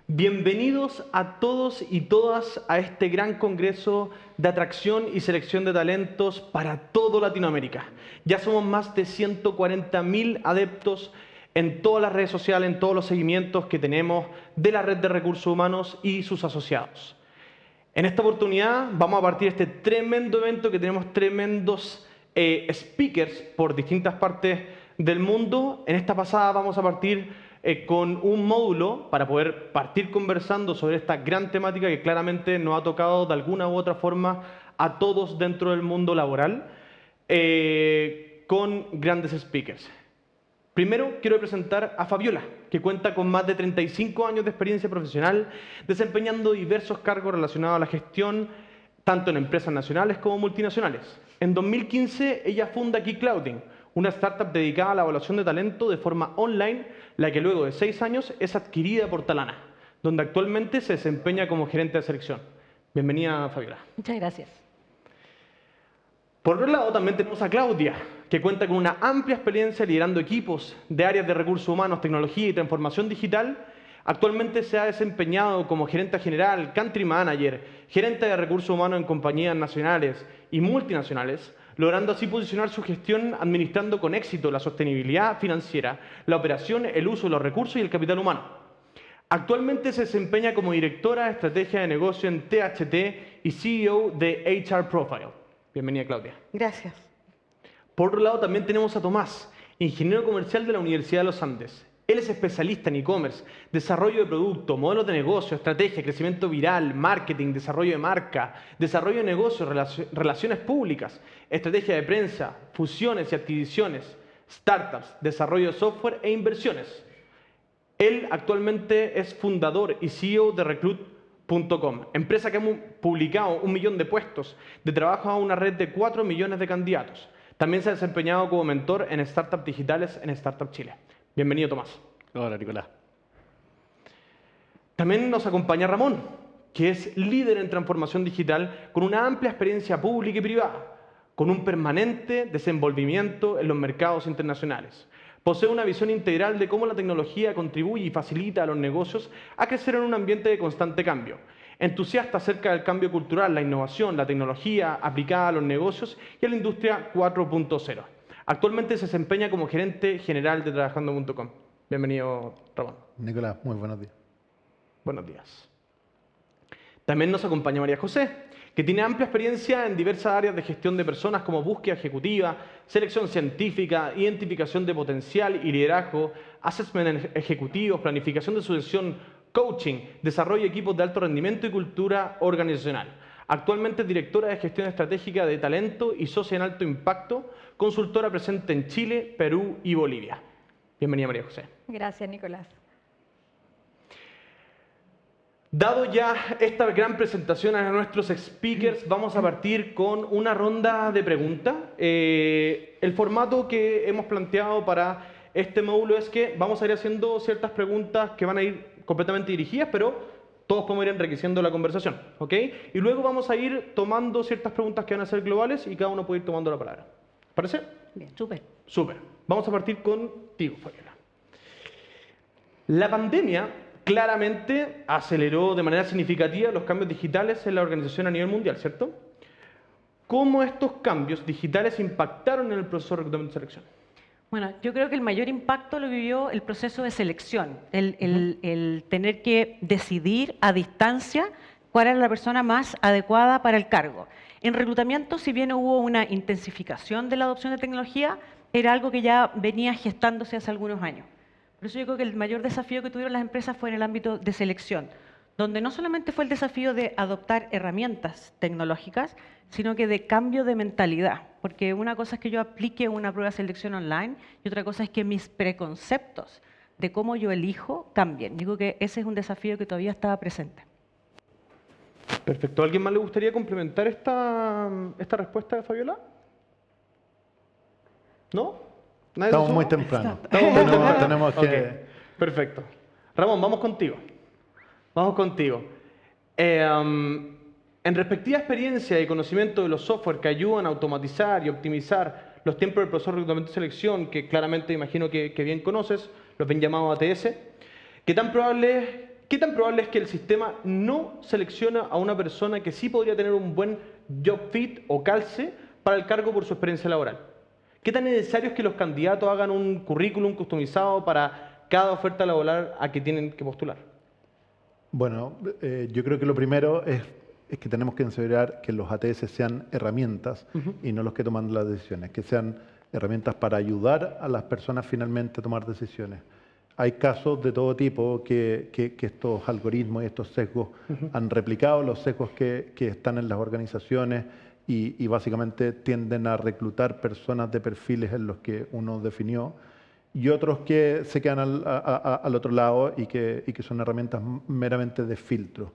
Bienvenidos a todos y todas a este gran congreso de atracción y selección de talentos para toda Latinoamérica. Ya somos más de 140.000 adeptos en todas las redes sociales, en todos los seguimientos que tenemos de la red de recursos humanos y sus asociados. En esta oportunidad vamos a partir de este tremendo evento que tenemos tremendos speakers por distintas partes del mundo. En esta pasada vamos a partir con un módulo para poder partir conversando sobre esta gran temática que claramente nos ha tocado de alguna u otra forma a todos dentro del mundo laboral, con grandes speakers. Primero quiero presentar a Fabiola, que cuenta con más de 35 años de experiencia profesional, desempeñando diversos cargos relacionados a la gestión, tanto en empresas nacionales como multinacionales. En 2015 ella funda Key Clouding, una startup dedicada a la evaluación de talento de forma online, la que luego de 6 años es adquirida por Talana, donde actualmente se desempeña como gerente de selección. Bienvenida, Fabiola. Muchas gracias. Por otro lado, también tenemos a Claudia, que cuenta con una amplia experiencia liderando equipos de áreas de recursos humanos, tecnología y transformación digital. Actualmente se ha desempeñado como gerente general, country manager, gerente de recursos humanos en compañías nacionales y multinacionales, logrando así posicionar su gestión administrando con éxito la sostenibilidad financiera, la operación, el uso de los recursos y el capital humano. Actualmente se desempeña como directora de estrategia de negocio en THT y CEO de HR Profile. Bienvenida, Claudia. Gracias. Por otro lado, también tenemos a Tomás, ingeniero comercial de la Universidad de los Andes. Él es especialista en e-commerce, desarrollo de producto, modelos de negocio, estrategia, crecimiento viral, marketing, desarrollo de marca, desarrollo de negocios, relaciones públicas, estrategia de prensa, fusiones y adquisiciones, startups, desarrollo de software e inversiones. Él actualmente es fundador y CEO de Recruit.com, empresa que ha publicado 1 millón de puestos de trabajo a una red de 4 millones de candidatos. También se ha desempeñado como mentor en startups digitales en Startup Chile. Bienvenido, Tomás. Hola, Nicolás. También nos acompaña Ramón, que es líder en transformación digital con una amplia experiencia pública y privada, con un permanente desenvolvimiento en los mercados internacionales. Posee una visión integral de cómo la tecnología contribuye y facilita a los negocios a crecer en un ambiente de constante cambio. Entusiasta acerca del cambio cultural, la innovación, la tecnología aplicada a los negocios y a la industria 4.0. Actualmente se desempeña como gerente general de Trabajando.com. Bienvenido, Ramón. Nicolás, muy buenos días. Buenos días. También nos acompaña María José, que tiene amplia experiencia en diversas áreas de gestión de personas como búsqueda ejecutiva, selección científica, identificación de potencial y liderazgo, assessment ejecutivos, planificación de sucesión, coaching, desarrollo de equipos de alto rendimiento y cultura organizacional. Actualmente es directora de gestión estratégica de talento y socia en alto impacto, consultora presente en Chile, Perú y Bolivia. Bienvenida, María José. Gracias, Nicolás. Dado ya esta gran presentación a nuestros speakers, vamos a partir con una ronda de preguntas. El formato que hemos planteado para este módulo es que vamos a ir haciendo ciertas preguntas que van a ir completamente dirigidas, pero todos podemos ir enriqueciendo la conversación, ¿ok? Y luego vamos a ir tomando ciertas preguntas que van a ser globales y cada uno puede ir tomando la palabra. ¿Parece? Bien, súper. Súper. Vamos a partir contigo, Fabiola. La pandemia claramente aceleró de manera significativa los cambios digitales en la organización a nivel mundial, ¿cierto? ¿Cómo estos cambios digitales impactaron en el proceso de reclutamiento y selección? Bueno, yo creo que el mayor impacto lo vivió el proceso de selección, el tener que decidir a distancia cuál era la persona más adecuada para el cargo. En reclutamiento, si bien hubo una intensificación de la adopción de tecnología, era algo que ya venía gestándose hace algunos años. Por eso yo creo que el mayor desafío que tuvieron las empresas fue en el ámbito de selección, donde no solamente fue el desafío de adoptar herramientas tecnológicas, sino que de cambio de mentalidad. Porque una cosa es que yo aplique una prueba de selección online y otra cosa es que mis preconceptos de cómo yo elijo cambien. Digo que ese es un desafío que todavía estaba presente. Perfecto. ¿A alguien más le gustaría complementar esta respuesta de Fabiola? ¿No? Estamos muy temprano. Tenemos que... Okay. Perfecto. Ramón, vamos contigo. Vamos contigo. En respectiva experiencia y conocimiento de los software que ayudan a automatizar y optimizar los tiempos del proceso de reclutamiento y selección, que claramente imagino que bien conoces, los bien llamados ATS, ¿qué tan probable ¿Qué tan probable es que el sistema no seleccione a una persona que sí podría tener un buen job fit o calce para el cargo por su experiencia laboral? ¿Qué tan necesario es que los candidatos hagan un currículum customizado para cada oferta laboral a que tienen que postular? Bueno, yo creo que lo primero es que tenemos que considerar que los ATS sean herramientas y no los que toman las decisiones, que sean herramientas para ayudar a las personas finalmente a tomar decisiones. Hay casos de todo tipo que estos algoritmos y estos sesgos han replicado, los sesgos que están en las organizaciones y básicamente tienden a reclutar personas de perfiles en los que uno definió, y otros que se quedan al otro lado y que son herramientas meramente de filtro.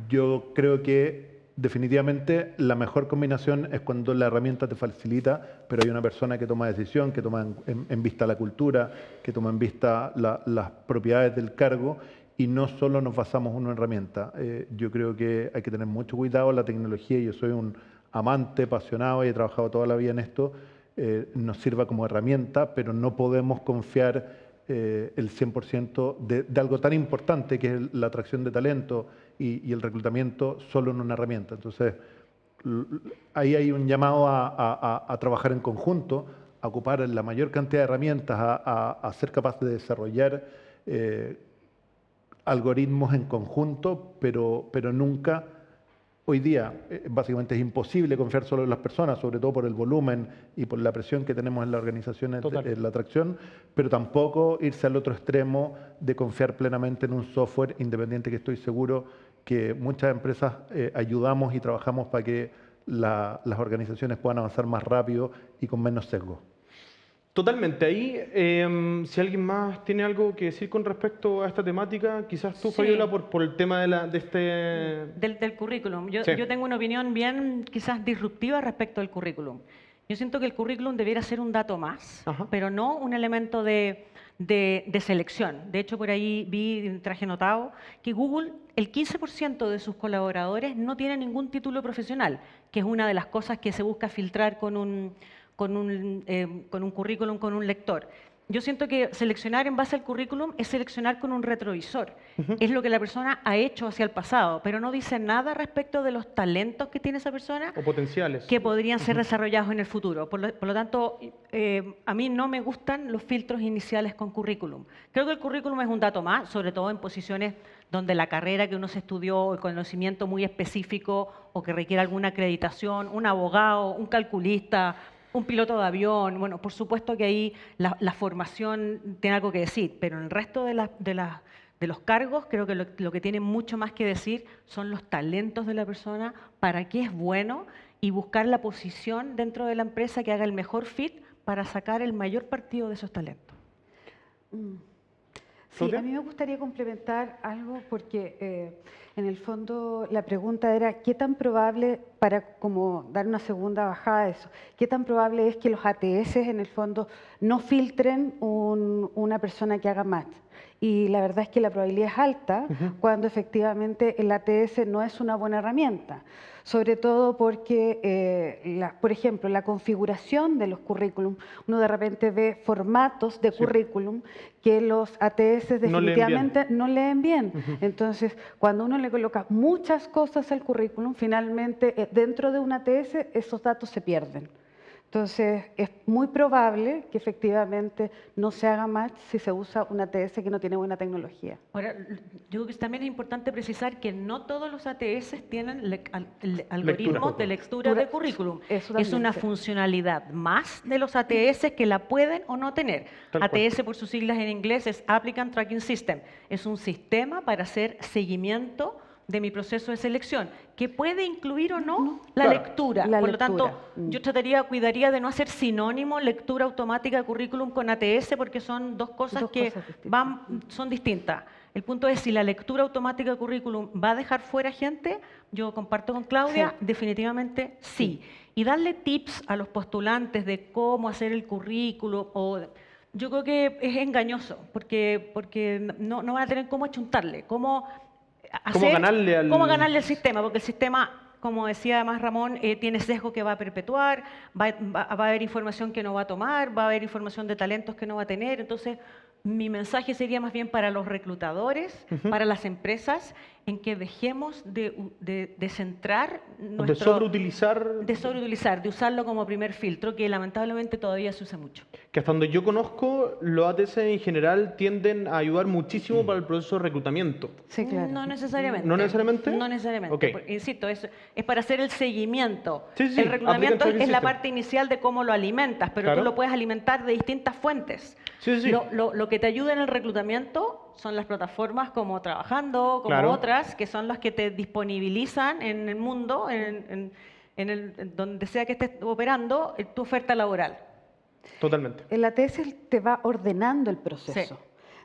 Yo creo que definitivamente la mejor combinación es cuando la herramienta te facilita, pero hay una persona que toma decisión, que toma en vista la cultura, que toma en vista las propiedades del cargo, y no solo nos basamos en una herramienta. Yo creo que hay que tener mucho cuidado en la tecnología. Yo soy un amante, apasionado y he trabajado toda la vida en esto. Nos sirva como herramienta, pero no podemos confiar el 100% de algo tan importante que es la atracción de talento y el reclutamiento solo en una herramienta. Entonces, ahí hay un llamado a trabajar en conjunto, a ocupar la mayor cantidad de herramientas, a ser capaz de desarrollar algoritmos en conjunto, pero nunca. Hoy día, básicamente es imposible confiar solo en las personas, sobre todo por el volumen y por la presión que tenemos en las organizaciones en la atracción, pero tampoco irse al otro extremo de confiar plenamente en un software independiente, que estoy seguro que muchas empresas ayudamos y trabajamos para que las organizaciones puedan avanzar más rápido y con menos sesgo. Totalmente. Ahí, si alguien más tiene algo que decir con respecto a esta temática, quizás tú, Sí. Fabiola, por el tema Del currículum. Yo Sí. tengo una opinión bien quizás disruptiva respecto al currículum. Yo siento que el currículum debiera ser un dato más, Ajá. pero no un elemento de selección. De hecho, por ahí traje notado que Google, el 15% de sus colaboradores no tiene ningún título profesional, que es una de las cosas que se busca filtrar con un currículum, con un lector. Yo siento que seleccionar en base al currículum es seleccionar con un retrovisor. Es lo que la persona ha hecho hacia el pasado, pero no dice nada respecto de los talentos que tiene esa persona o potenciales. que podrían ser desarrollados en el futuro. Por lo tanto, a mí no me gustan los filtros iniciales con currículum. Creo que el currículum es un dato más, sobre todo en posiciones donde la carrera que uno se estudió, el conocimiento muy específico o que requiere alguna acreditación, un abogado, un calculista, un piloto de avión. Bueno, por supuesto que ahí la formación tiene algo que decir, pero en el resto de los cargos creo que lo que tiene mucho más que decir son los talentos de la persona, para qué es bueno, y buscar la posición dentro de la empresa que haga el mejor fit para sacar el mayor partido de esos talentos. Sí, a mí me gustaría complementar algo porque en el fondo la pregunta era qué tan probable, para como dar una segunda bajada de eso, qué tan probable es que los ATS en el fondo no filtren una persona que haga match. Y la verdad es que la probabilidad es alta cuando efectivamente el ATS no es una buena herramienta. Sobre todo porque, por ejemplo, la configuración de los currículum, uno de repente ve formatos de currículum que los ATS definitivamente no leen bien. Entonces, cuando uno le coloca muchas cosas al currículum, finalmente dentro de un ATS esos datos se pierden. Entonces, es muy probable que efectivamente no se haga match si se usa un ATS que no tiene buena tecnología. Ahora, yo creo que también es importante precisar que no todos los ATS tienen algoritmos de lectura de currículum. Es una funcionalidad más de los ATS que la pueden o no tener. ATS, por sus siglas en inglés, es Applicant Tracking System. Es un sistema para hacer seguimiento de mi proceso de selección, que puede incluir o no la lectura. Por lo tanto, yo cuidaría de no hacer sinónimo lectura automática de currículum con ATS, porque son dos cosas que son distintas. El punto es, si la lectura automática de currículum va a dejar fuera gente, yo comparto con Claudia, definitivamente sí. Y darle tips a los postulantes de cómo hacer el currículum, yo creo que es engañoso, porque no van a tener cómo achuntarle, cómo ganarle al sistema, porque el sistema, como decía además Ramón, tiene sesgo que va a perpetuar, va a haber información que no va a tomar, va a haber información de talentos que no va a tener. Entonces, Mi mensaje sería más bien para los reclutadores, para las empresas, en que dejemos de centrar De sobreutilizar, de sobreutilizar, de usarlo como primer filtro, que lamentablemente todavía se usa mucho. que hasta donde yo conozco, los ATS en general tienden a ayudar muchísimo para el proceso de reclutamiento. Sí, claro. No necesariamente. ¿No necesariamente? No necesariamente. Ok. Porque, insisto, es para hacer el seguimiento. Sí, sí, El reclutamiento aplican todo es la el parte inicial de cómo lo alimentas, pero Claro. tú lo puedes alimentar de distintas fuentes. Sí, sí, sí. Lo que te ayuda en el reclutamiento son las plataformas como Trabajando, como Claro. otras, que son las que te disponibilizan en el mundo, en donde sea que estés operando, tu oferta laboral. Totalmente. El ATS te va ordenando el proceso.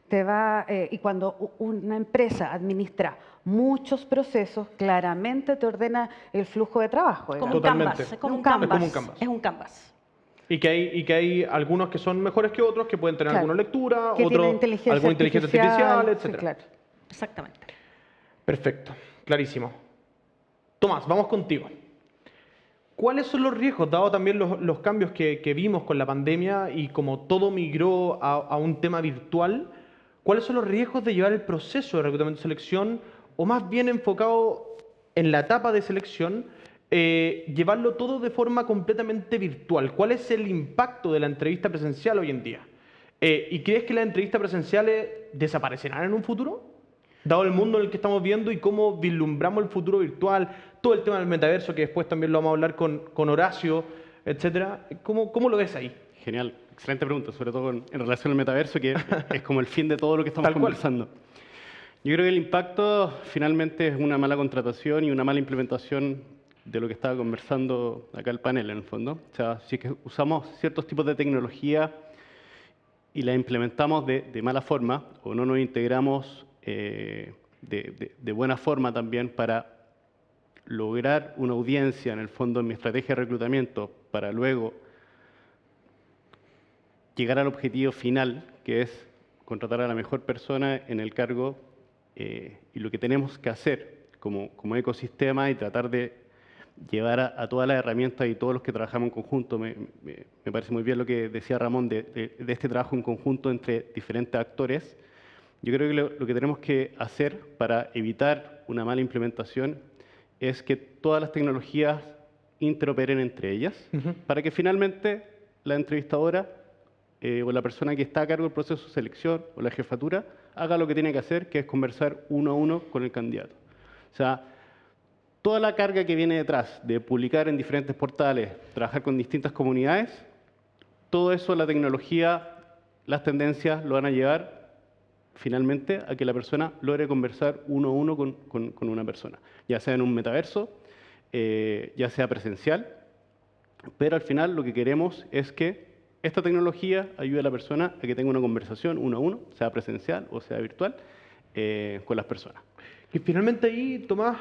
Te va, y cuando una empresa administra muchos procesos, claramente te ordena el flujo de trabajo. Como digamos. un Totalmente. canvas. Es como un Un canvas. canvas. Es como un canvas. Es un canvas. Y que hay algunos que son mejores que otros, que pueden tener Claro. alguna lectura, Que tienen otros alguna inteligencia artificial, sí, etc. claro. Exactamente. Perfecto, clarísimo. Tomás, vamos contigo. ¿Cuáles son los riesgos, dado también los cambios que vimos con la pandemia y como todo migró a un tema virtual? ¿Cuáles son los riesgos de llevar el proceso de reclutamiento y selección, o más bien enfocado en la etapa de selección, llevarlo todo de forma completamente virtual? ¿Cuál es el impacto de la entrevista presencial hoy en día? ¿Y crees que las entrevistas presenciales desaparecerán en un futuro? Dado el mundo en el que estamos viendo y cómo vislumbramos el futuro virtual, todo el tema del metaverso, que después también lo vamos a hablar con Horacio, etcétera. ¿Cómo lo ves ahí? Genial, excelente pregunta, sobre todo en relación al metaverso, que es como el fin de todo lo que estamos Tal cual. conversando. Yo creo que el impacto finalmente es una mala contratación y una mala implementación de lo que estaba conversando acá el panel, en el fondo. O sea, si es que usamos ciertos tipos de tecnología y la implementamos de mala forma, o no nos integramos de buena forma también para lograr una audiencia, en el fondo, en mi estrategia de reclutamiento, para luego llegar al objetivo final, que es contratar a la mejor persona en el cargo, y lo que tenemos que hacer como ecosistema y tratar de llevar a todas las herramientas y todos los que trabajamos en conjunto. Me parece muy bien lo que decía Ramón de este trabajo en conjunto entre diferentes actores. Yo creo que lo que tenemos que hacer para evitar una mala implementación es que todas las tecnologías interoperen entre ellas, para que finalmente la entrevistadora o la persona que está a cargo del proceso de selección o la jefatura haga lo que tiene que hacer, que es conversar uno a uno con el candidato. O sea, toda la carga que viene detrás de publicar en diferentes portales, trabajar con distintas comunidades, todo eso, la tecnología, las tendencias lo van a llevar finalmente a que la persona logre conversar uno a uno con una persona, ya sea en un metaverso, ya sea presencial, pero al final lo que queremos es que esta tecnología ayude a la persona a que tenga una conversación uno a uno, sea presencial o sea virtual, con las personas. Y finalmente ahí, Tomás,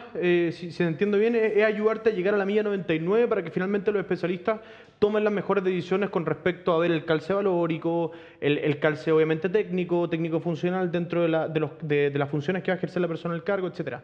si entiendo bien, es ayudarte a llegar a la milla 99 para que finalmente los especialistas tomen las mejores decisiones con respecto a ver el calce valórico, el calce obviamente técnico funcional dentro de las funciones que va a ejercer la persona en el cargo, etc.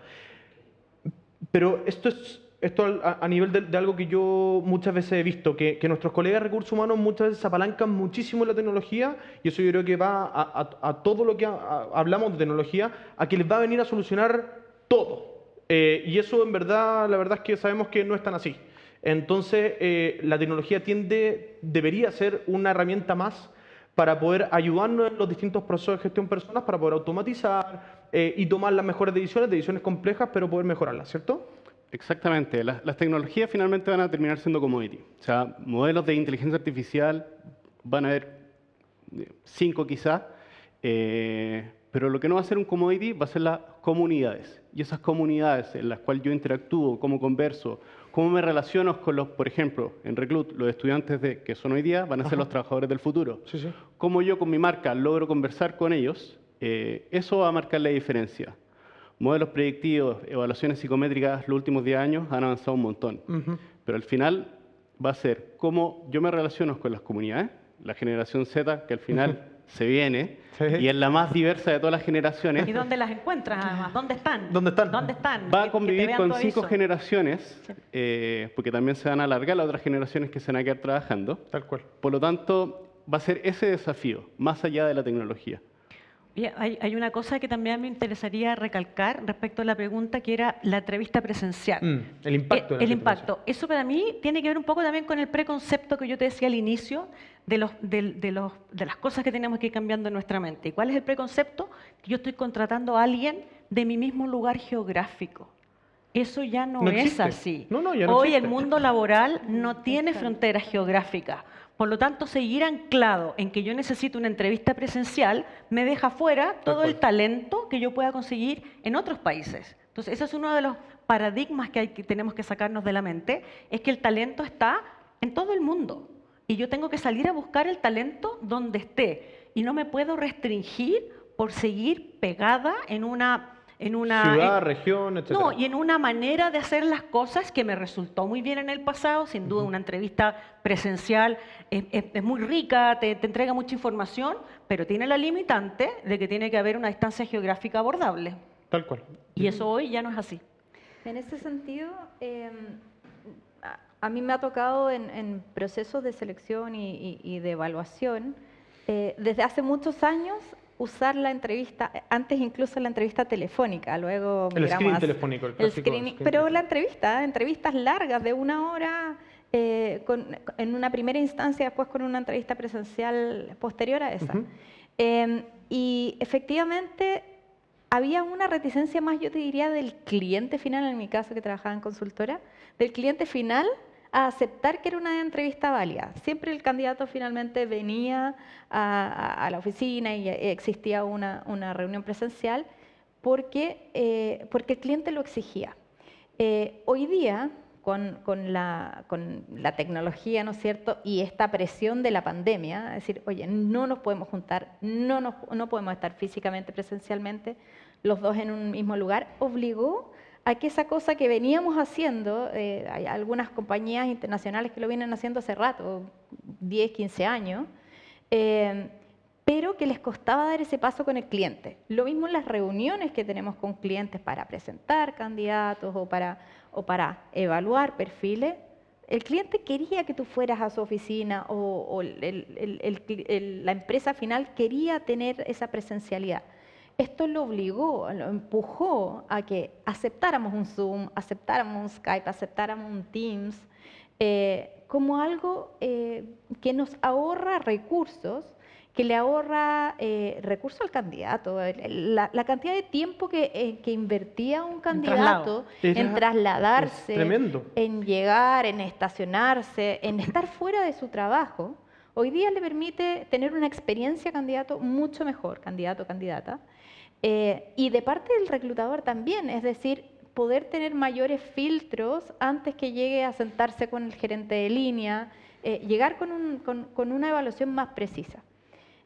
Pero esto a nivel de algo que yo muchas veces he visto, que nuestros colegas de recursos humanos muchas veces se apalancan muchísimo en la tecnología, y eso yo creo que va a todo lo que hablamos de tecnología, a que les va a venir a solucionar todo. Y eso en verdad, la verdad es que sabemos que no es tan así. Entonces, la tecnología debería ser una herramienta más para poder ayudarnos en los distintos procesos de gestión de personas, para poder automatizar y tomar las mejores decisiones complejas, pero poder mejorarlas, ¿cierto? Exactamente. Las tecnologías finalmente van a terminar siendo commodity. O sea, modelos de inteligencia artificial van a haber 5 quizás, pero lo que no va a ser un commodity va a ser las comunidades. Y esas comunidades en las cuales yo interactúo, cómo converso, cómo me relaciono con los, por ejemplo, en Reclut, los estudiantes que son hoy día van a ser los trabajadores del futuro. Sí, sí. Cómo yo con mi marca logro conversar con ellos, eso va a marcar la diferencia. Modelos predictivos, evaluaciones psicométricas, los últimos 10 años han avanzado un montón. Pero al final va a ser cómo yo me relaciono con las comunidades, la generación Z, que al final se viene, Sí. y es la más diversa de todas las generaciones. ¿Y dónde las encuentras además? ¿Dónde están? ¿Dónde están? ¿Dónde están? Va Que a convivir te vean con todo 5 eso. generaciones, porque también se van a alargar las otras generaciones que se van a quedar trabajando. Tal cual. Por lo tanto, va a ser ese desafío, más allá de la tecnología. Y hay una cosa que también me interesaría recalcar respecto a la pregunta, que era la entrevista presencial. El impacto. El impacto. Eso para mí tiene que ver un poco también con el preconcepto que yo te decía al inicio de las cosas que tenemos que ir cambiando en nuestra mente. ¿Y cuál es el preconcepto? Que yo estoy contratando a alguien de mi mismo lugar geográfico. Eso ya no es existe. así. No, ya no Hoy existe. el mundo laboral no tiene fronteras geográficas. Por lo tanto, seguir anclado en que yo necesito una entrevista presencial me deja fuera todo el talento que yo pueda conseguir en otros países. Entonces, ese es uno de los paradigmas que tenemos que sacarnos de la mente, es que el talento está en todo el mundo. Y yo tengo que salir a buscar el talento donde esté. Y no me puedo restringir por seguir pegada en una ciudad, región, etc. No, y en una manera de hacer las cosas que me resultó muy bien en el pasado. Sin duda, una entrevista presencial es muy rica, te entrega mucha información, pero tiene la limitante de que tiene que haber una distancia geográfica abordable. Tal cual. Y eso hoy ya no es así. En ese sentido, a mí me ha tocado en procesos de selección y de evaluación, desde hace muchos años, usar la entrevista, antes incluso la entrevista telefónica, luego El migramos screening a- telefónico. El el clásico screening, pero la entrevistas largas de 1 hora, en una primera instancia, después con una entrevista presencial posterior a esa. Ujú. Y efectivamente había una reticencia más, yo te diría, del cliente final, en mi caso que trabajaba en consultora, del cliente final a aceptar que era una entrevista válida. Siempre el candidato finalmente venía a la oficina y existía una reunión presencial porque el cliente lo exigía. Hoy día, con la tecnología, ¿no es cierto?, y esta presión de la pandemia, es decir, oye, no nos podemos juntar, no podemos estar físicamente, presencialmente, los dos en un mismo lugar, obligó a que esa cosa que veníamos haciendo, hay algunas compañías internacionales que lo vienen haciendo hace rato, 10, 15 años, pero que les costaba dar ese paso con el cliente. Lo mismo en las reuniones que tenemos con clientes para presentar candidatos o para evaluar perfiles. El cliente quería que tú fueras a su oficina o la empresa final quería tener esa presencialidad. Esto lo obligó, lo empujó a que aceptáramos un Zoom, aceptáramos un Skype, aceptáramos un Teams, como algo que nos ahorra recursos, que le ahorra recursos al candidato. La cantidad de tiempo que invertía un candidato en trasladarse, es tremendo. en llegar, en estacionarse, en estar fuera de su trabajo, hoy día le permite tener una experiencia candidato mucho mejor, candidato o candidata. Y de parte del reclutador también, es decir, poder tener mayores filtros antes que llegue a sentarse con el gerente de línea, llegar con una evaluación más precisa.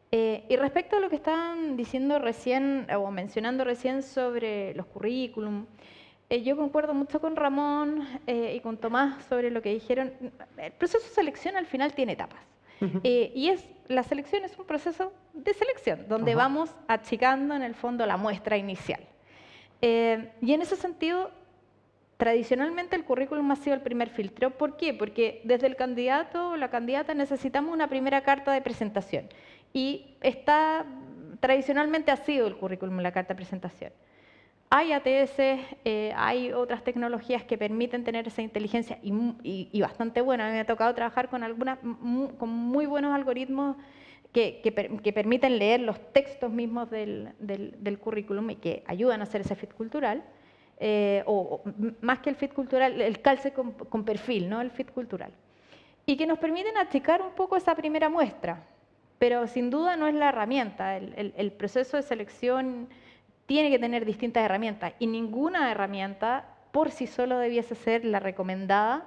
Y respecto a lo que estaban diciendo recién, o mencionando recién sobre los currículum, yo concuerdo mucho con Ramón y con Tomás sobre lo que dijeron. El proceso de selección al final tiene etapas. Y la selección es un proceso de selección, donde vamos achicando en el fondo la muestra inicial. Y en ese sentido, tradicionalmente el currículum ha sido el primer filtro. ¿Por qué? Porque desde el candidato o la candidata necesitamos una primera carta de presentación. Y tradicionalmente ha sido el currículum la carta de presentación. Hay ATS, hay otras tecnologías que permiten tener esa inteligencia y bastante buena. A mí me ha tocado trabajar con muy buenos algoritmos que permiten leer los textos mismos del currículum y que ayudan a hacer ese fit cultural. O más que el fit cultural, el calce con perfil, ¿no? El fit cultural. Y que nos permiten achicar un poco esa primera muestra. Pero sin duda no es la herramienta. El proceso de selección tiene que tener distintas herramientas y ninguna herramienta por sí solo debiese ser la recomendada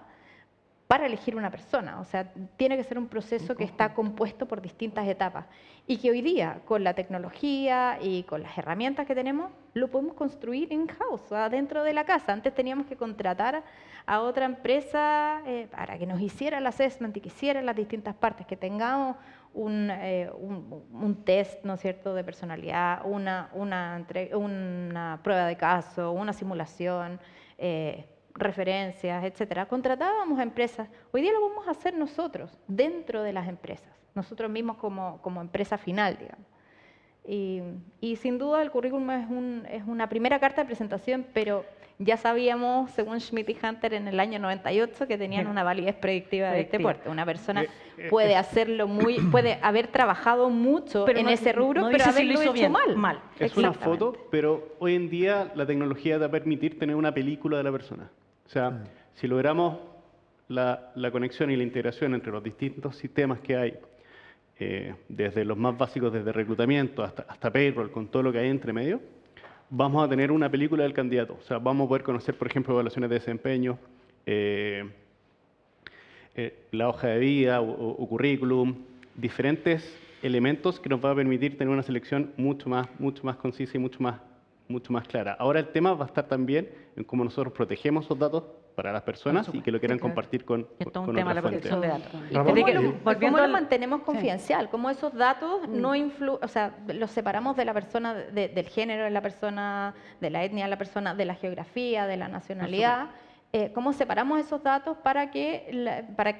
para elegir una persona. O sea, tiene que ser un proceso que está compuesto por distintas etapas y que hoy día, con la tecnología y con las herramientas que tenemos, lo podemos construir in-house, dentro de la casa. Antes teníamos que contratar a otra empresa para que nos hiciera el assessment y que hiciera las distintas partes, que tengamos un test, ¿no es cierto?, de personalidad, una prueba de caso, una simulación, referencias, etcétera. Contratábamos a empresas. Hoy día lo vamos a hacer nosotros, dentro de las empresas, nosotros mismos como empresa final, digamos. Y sin duda el currículum es una primera carta de presentación, pero ya sabíamos, según Schmidt y Hunter en el año 98, que tenían una validez predictiva de este Predictiva. porte. Una persona puede hacerlo puede haber trabajado mucho en ese rubro, no pero dice si lo haberlo hizo hecho bien, mal. mal. Es una Exactamente. foto, pero hoy en día la tecnología te va a permitir tener una película de la persona. O sea, si logramos la conexión y la integración entre los distintos sistemas que hay, desde los más básicos, desde reclutamiento hasta payroll, con todo lo que hay entre medio, vamos a tener una película del candidato. O sea, vamos a poder conocer, por ejemplo, evaluaciones de desempeño, la hoja de vida o currículum, diferentes elementos que nos va a permitir tener una selección mucho más concisa y mucho más clara. Ahora el tema va a estar también en cómo nosotros protegemos esos datos para las personas y que lo quieran compartir con Es todo un con tema otras la fuentes. protección de datos. ¿Y Ramón, cómo volviendo lo al- mantenemos confidencial? ¿Cómo esos datos no o sea, los separamos de la persona, del género de la persona, de la etnia de la persona, de la geografía, de la nacionalidad? ¿Cómo separamos esos datos para que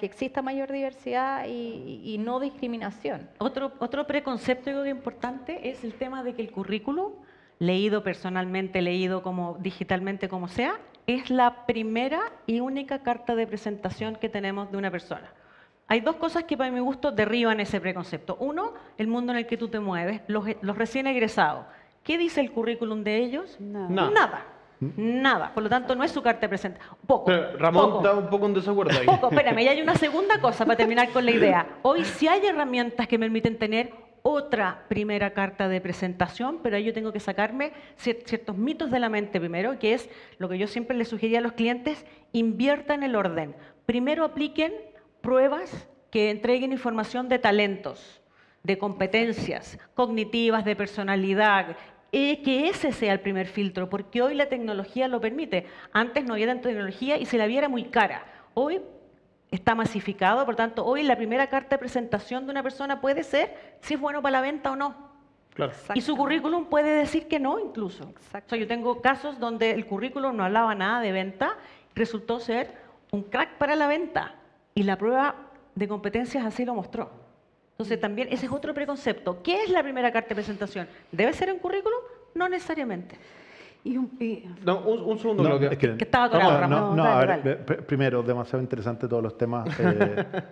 exista mayor diversidad y no discriminación? Otro preconcepto que es importante es el tema de que el currículum, leído personalmente, leído como digitalmente, como sea, es la primera y única carta de presentación que tenemos de una persona. Hay dos cosas que para mi gusto derriban ese preconcepto. Uno, el mundo en el que tú te mueves, los recién egresados. ¿Qué dice el currículum de ellos? Nada. Nada. Nada. Por lo tanto, no es su carta de presentación. Poco. Pero Ramón poco. está un poco en desacuerdo ahí. Poco, espérame, y hay una segunda cosa para terminar con la idea. Hoy sí hay herramientas que me permiten tener otra primera carta de presentación, pero ahí yo tengo que sacarme ciertos mitos de la mente primero, que es lo que yo siempre les sugería a los clientes: inviertan el orden. Primero apliquen pruebas que entreguen información de talentos, de competencias cognitivas, de personalidad, que ese sea el primer filtro, porque hoy la tecnología lo permite. Antes no había tanta tecnología y se la viera muy cara. Hoy está masificado, por tanto, hoy la primera carta de presentación de una persona puede ser si es bueno para la venta o no. Claro. Y su currículum puede decir que no, incluso. Exacto. O sea, yo tengo casos donde el currículum no hablaba nada de venta, resultó ser un crack para la venta, y la prueba de competencias así lo mostró. Entonces también ese es otro preconcepto. ¿Qué es la primera carta de presentación? ¿Debe ser un currículum? No necesariamente. No, un segundo, No, Claudia. es que, Que estaba atorado, no, Ramón. no, Dale, a ver, primero, demasiado interesante todos los temas,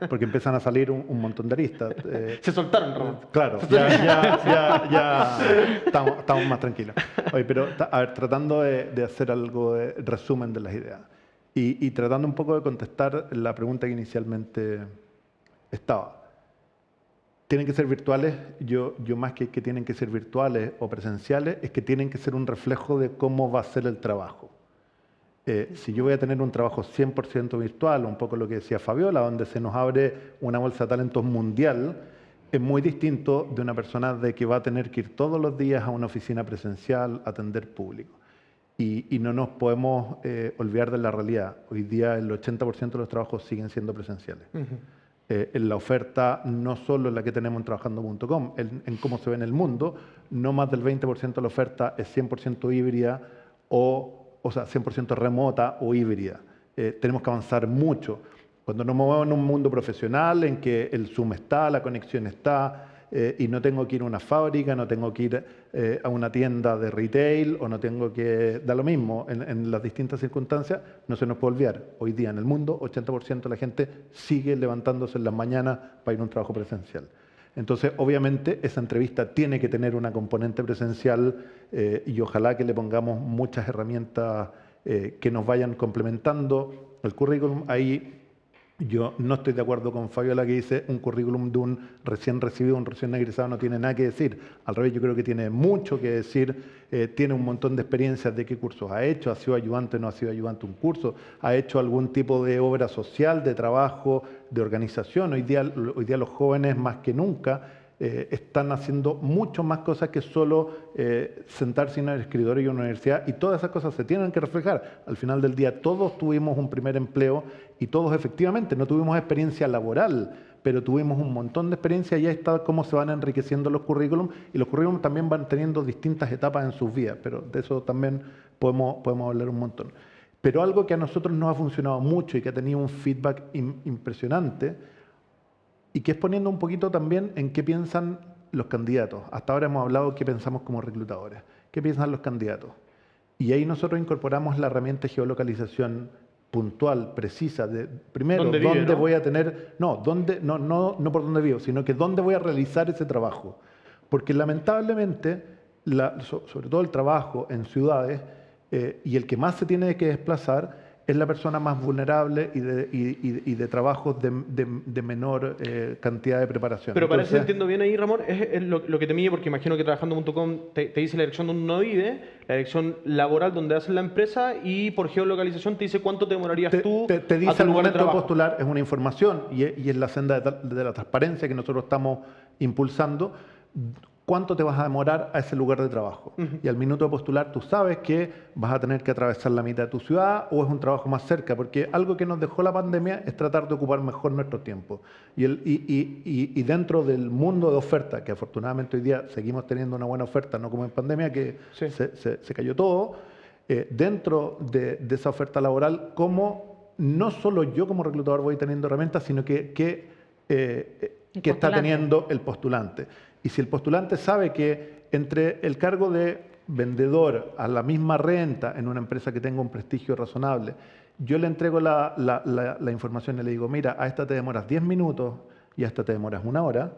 porque empiezan a salir un montón de aristas. Se soltaron, Ramón. Claro, ya estamos más tranquilos. Oye, pero a ver, tratando de hacer algo de resumen de las ideas y tratando un poco de contestar la pregunta que inicialmente estaba. ¿Tienen que ser virtuales? Yo más que tienen que ser virtuales o presenciales, es que tienen que ser un reflejo de cómo va a ser el trabajo. Si yo voy a tener un trabajo 100% virtual, un poco lo que decía Fabiola, donde se nos abre una bolsa de talentos mundial, es muy distinto de una persona de que va a tener que ir todos los días a una oficina presencial a atender público. Y no nos podemos olvidar de la realidad. Hoy día el 80% de los trabajos siguen siendo presenciales. En la oferta, no solo en la que tenemos en trabajando.com, en cómo se ve en el mundo, no más del 20% de la oferta es 100% híbrida o sea, 100% remota o híbrida. Tenemos que avanzar mucho. Cuando nos movemos en un mundo profesional en que el Zoom está, la conexión está, y no tengo que ir a una fábrica, no tengo que ir a una tienda de retail o no tengo que... Da lo mismo, en las distintas circunstancias no se nos puede olvidar. Hoy día en el mundo, 80% de la gente sigue levantándose en las mañanas para ir a un trabajo presencial. Entonces, obviamente, esa entrevista tiene que tener una componente presencial y ojalá que le pongamos muchas herramientas que nos vayan complementando el currículum. Ahí yo no estoy de acuerdo con Fabiola que dice un currículum de un recién recibido, un recién egresado no tiene nada que decir. Al revés, yo creo que tiene mucho que decir, tiene un montón de experiencias de qué cursos ha hecho, ha sido ayudante o no ha sido ayudante un curso, ha hecho algún tipo de obra social, de trabajo, de organización. Hoy día los jóvenes más que nunca están haciendo mucho más cosas que solo sentarse en el escritorio y en una universidad, y todas esas cosas se tienen que reflejar. Al final del día todos tuvimos un primer empleo y todos efectivamente no tuvimos experiencia laboral, pero tuvimos un montón de experiencia y ahí está cómo se van enriqueciendo los currículums, y los currículums también van teniendo distintas etapas en sus vidas, pero de eso también podemos hablar un montón. Pero algo que a nosotros nos ha funcionado mucho y que ha tenido un feedback impresionante, y que es poniendo un poquito también en qué piensan los candidatos? Hasta ahora hemos hablado qué pensamos como reclutadores. ¿Qué piensan los candidatos? Y ahí nosotros incorporamos la herramienta de geolocalización puntual, precisa, de primero, ¿Dónde vive, dónde no? voy a tener, no por dónde vivo, sino que dónde voy a realizar ese trabajo. Porque lamentablemente, sobre todo el trabajo en ciudades, y el que más se tiene que desplazar es la persona más vulnerable y de trabajos de menor cantidad de preparación. Pero parece que Entonces, entiendo bien ahí, Ramón, es lo que te mide, porque imagino que trabajando.com te dice la dirección donde uno vive, la dirección laboral donde haces la empresa, y por geolocalización te dice cuánto te demorarías tú te dice a tu al lugar de momento de trabajo. postular, es una información y es la senda de la transparencia que nosotros estamos impulsando. ¿Cuánto te vas a demorar a ese lugar de trabajo? Y al minuto de postular tú sabes que vas a tener que atravesar la mitad de tu ciudad o es un trabajo más cerca, porque algo que nos dejó la pandemia es tratar de ocupar mejor nuestro tiempo. Y dentro del mundo de oferta, que afortunadamente hoy día seguimos teniendo una buena oferta, no como en pandemia que Sí. se cayó todo, dentro de esa oferta laboral, como no solo yo como reclutador voy teniendo herramientas, sino que está postulante. teniendo el postulante. Y si el postulante sabe que entre el cargo de vendedor a la misma renta en una empresa que tenga un prestigio razonable, yo le entrego la información y le digo, mira, a esta te demoras 10 minutos y a esta te demoras 1 hora,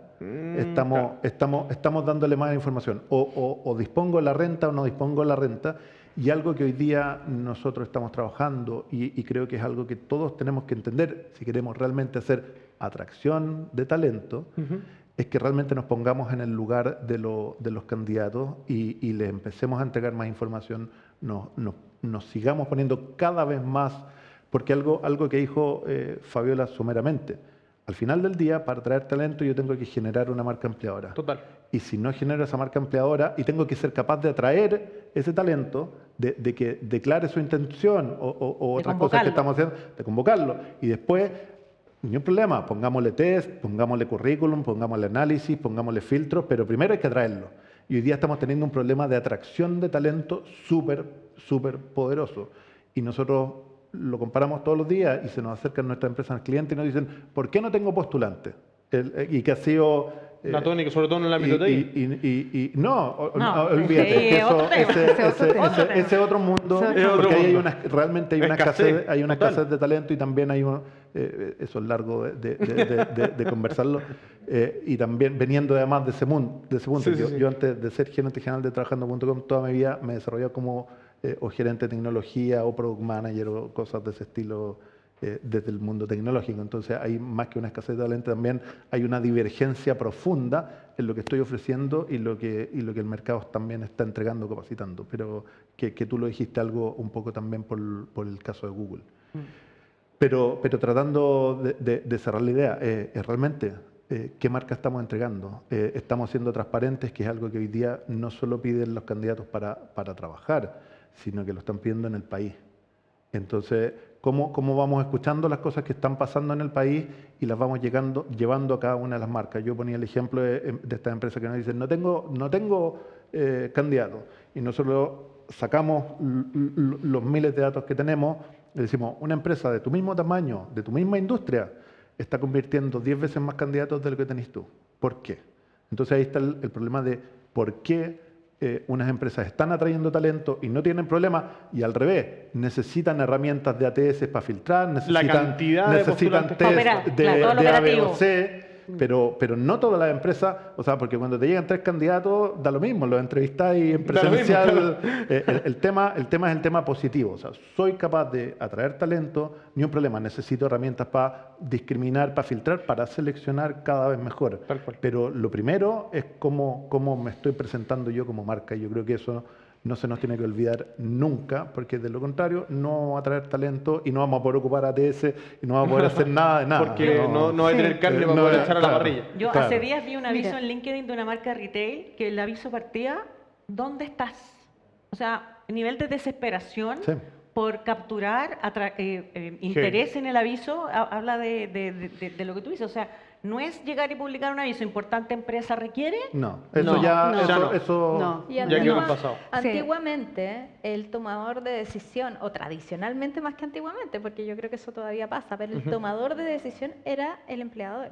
estamos dándole más información. O dispongo la renta o no dispongo la renta. Y algo que hoy día nosotros estamos trabajando y creo que es algo que todos tenemos que entender si queremos realmente hacer atracción de talento, es que realmente nos pongamos en el lugar de los candidatos y les empecemos a entregar más información, nos sigamos poniendo cada vez más, porque algo que dijo Fabiola someramente, al final del día, para atraer talento yo tengo que generar una marca empleadora. Total. Y si no genero esa marca empleadora y tengo que ser capaz de atraer ese talento, de que declare su intención o otras cosas que estamos haciendo, de convocarlo. Y después, ni un problema, pongámosle test, pongámosle currículum, pongámosle análisis, pongámosle filtros, pero primero hay que atraerlo. Y hoy día estamos teniendo un problema de atracción de talento súper poderoso. Y nosotros lo comparamos todos los días y se nos acercan nuestras empresas al cliente y nos dicen, ¿por qué no tengo postulante? Y que ha sido... La tónica, sobre todo en el ámbito de ahí. No, sí, olvídate, que ese otro mundo, Es otro porque ahí mundo. realmente hay una Escasez, hay una total. escasez de talento y también hay eso es largo de conversarlo, y también veniendo además de ese mundo. Sí, sí, sí. Yo antes de ser gerente general de Trabajando.com, toda mi vida me he desarrollado como o gerente de tecnología o product manager o cosas de ese estilo, desde el mundo tecnológico. Entonces hay más que una escasez de talento, también hay una divergencia profunda en lo que estoy ofreciendo y lo que el mercado también está entregando, capacitando. Pero que tú lo dijiste algo un poco también por el caso de Google. Pero tratando de cerrar la idea, es realmente qué marca estamos entregando. Estamos siendo transparentes, que es algo que hoy día no solo piden los candidatos para trabajar, sino que lo están pidiendo en el país. Entonces, ¿cómo vamos escuchando las cosas que están pasando en el país y las vamos llevando a cada una de las marcas? Yo ponía el ejemplo de estas empresas que nos dicen, no tengo candidatos. Y nosotros sacamos los miles de datos que tenemos y decimos, una empresa de tu mismo tamaño, de tu misma industria, está convirtiendo 10 veces más candidatos de lo que tenés tú. ¿Por qué? Entonces ahí está el problema de por qué unas empresas están atrayendo talento y no tienen problemas, y al revés, necesitan herramientas de ATS para filtrar, necesitan postulantes test para operar, de claro, todo lo A, B operativo. o C, pero no todas las empresas, o sea, porque cuando te llegan 3 candidatos, da lo mismo, los entrevistáis en Da lo mismo, presencial. claro. El tema es el tema positivo, o sea, soy capaz de atraer talento, ni un problema, necesito herramientas para discriminar, para filtrar, para seleccionar cada vez mejor. Tal cual. Pero lo primero es cómo me estoy presentando yo como marca. Yo creo que eso no se nos tiene que olvidar nunca, porque de lo contrario no vamos a traer talento y no vamos a poder ocupar ATS y no vamos a poder hacer nada de nada. Porque no va a tener carne para no, poder echar a la claro. parrilla. Yo Claro. hace días vi un aviso Mira. en LinkedIn de una marca retail que el aviso partía, ¿dónde estás? O sea, nivel de desesperación Sí. por capturar interés en el aviso, habla de lo que tú dices. O sea, no es llegar y publicar un aviso, importante empresa requiere. No, eso No, ya, no. eso, Ya no. eso- No. Y Ya quedó en el antigua- pasado. Antiguamente, el tomador de decisión, o tradicionalmente más que antiguamente, porque yo creo que eso todavía pasa, pero el tomador de decisión era el empleador.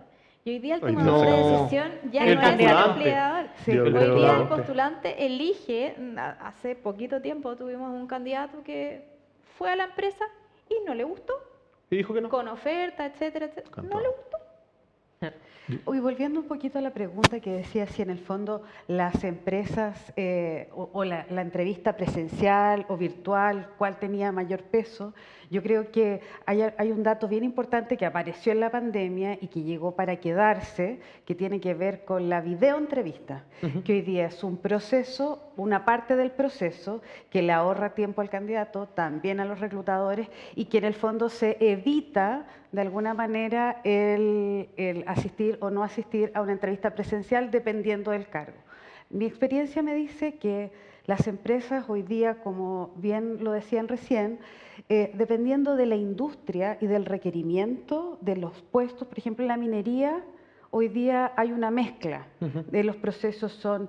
Y hoy día el Hoy tomador no. de decisión ya El no es el postulante. empleador. Sí. Yo Hoy creo- día el postulante elige, hace poquito tiempo tuvimos un candidato que fue a la empresa y no le gustó, Y dijo que no. con oferta, etcétera, etcétera. Con No todo. le gustó. Hoy volviendo un poquito a la pregunta que decía si en el fondo las empresas o la entrevista presencial o virtual, cuál tenía mayor peso, yo creo que hay un dato bien importante que apareció en la pandemia y que llegó para quedarse, que tiene que ver con la videoentrevista, que hoy día es un proceso, una parte del proceso que le ahorra tiempo al candidato, también a los reclutadores, y que en el fondo se evita de alguna manera el asistir o no asistir a una entrevista presencial dependiendo del cargo. Mi experiencia me dice que las empresas hoy día, como bien lo decían recién, dependiendo de la industria y del requerimiento de los puestos, por ejemplo en la minería, hoy día hay una mezcla de los procesos son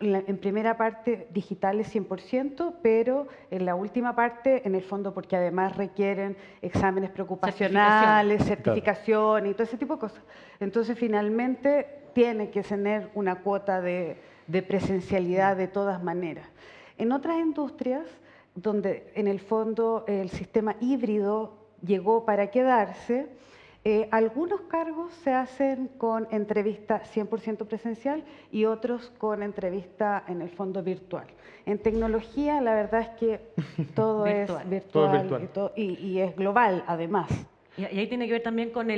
en primera parte digitales 100%, pero en la última parte, en el fondo, porque además requieren exámenes preocupacionales, certificaciones y todo ese tipo de cosas. Entonces, finalmente, tiene que tener una cuota de presencialidad de todas maneras. En otras industrias, donde en el fondo el sistema híbrido llegó para quedarse, algunos cargos se hacen con entrevista 100% presencial y otros con entrevista en el fondo virtual. En tecnología la verdad es que todo es Virtual. virtual, Todo es virtual. y es global además. Y ahí tiene que ver también con